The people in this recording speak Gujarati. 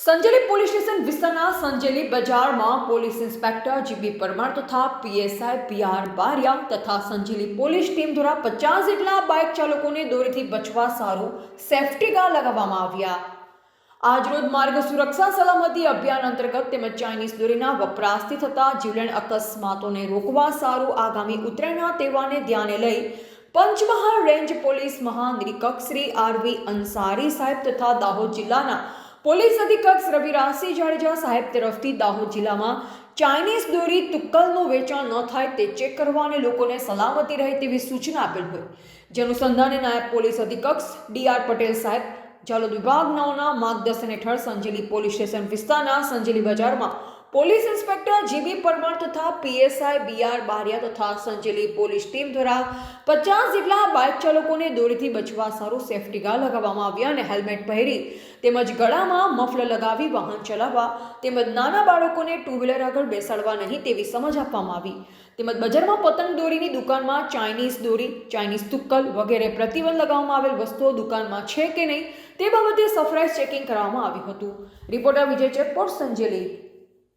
સંજેલી પોલીસ સ્ટેશન વિસ્તારના સંજેલી બજારમાં પોલીસ ઇન્સ્પેક્ટર જીબી પરમાર તથા પીએસઆઈ પીઆર બારિયા તથા સંજેલી પોલીસ ટીમ દ્વારા 50 જેટલા બાઇક ચાલકોને દોરીથી બચવા સારું સેફટી ગાર્ડ લગાવવામાં આવ્યા। આજરોજ માર્ગ સુરક્ષા સલામતી અભિયાન અંતર્ગત તેમજ ચાઇનીઝ દોરીના વપરાશથી થતા જીવલેણ અકસ્માતોને રોકવા સારું આગામી ઉત્તરાયણના તહેવારને ધ્યાને લઈ પંચમહાલ રેન્જ પોલીસ મહાનિરીક્ષક શ્રી આરવી અંસારી સાહેબ તથા દાહોદ જિલ્લાના પોલીસ અધિક્ષક રવિરાજસિંહ જાડેજા સાહેબ તરફથી દાહોદ જિલ્લામાં ચાઇનીઝ દોરી તુક્કલનું વેચાણ ન થાય તે ચેક કરવા અને લોકોને સલામતી રહે તેવી સૂચના આપેલ હોય, જે અનુસંધાને નાયબ પોલીસ અધિક્ષક ડીઆર પટેલ સાહેબ જાલોદ વિભાગ 9ના માર્ગદર્શન હેઠળ સંજેલી પોલીસ સ્ટેશન વિસ્તારના સંજેલી બજારમાં પોલીસ ઇન્સ્પેક્ટર જીબી પરમાર તથા પીએસઆઈ બીઆર બારિયા તથા સંજેલી પોલીસ ટીમ દ્વારા 50 જેટલા બાઇક ચાલકોને દોરીથી બચવા સારું સેફટી ગાર્ડ લગાવવામાં આવ્યા અને હેલ્મેટ પહેરી તેમજ ગળામાં મફલર લગાવી વાહન ચલાવવા તેમજ નાના બાળકોને ટુ વ્હીલર આગળ બેસાડવા નહીં તેવી સમજ આપવામાં આવી। તેમજ બજારમાં પતંગ દોરીની દુકાનમાં ચાઇનીઝ દોરી, ચાઇનીઝ તુક્કલ વગેરે પ્રતિબંધ લગાવવામાં આવેલ વસ્તુઓ દુકાનમાં છે કે નહીં તે બાબતે સરપ્રાઇઝ ચેકિંગ કરવામાં આવ્યું હતું। રિપોર્ટર વિજય ચેપોટ, સંજેલી।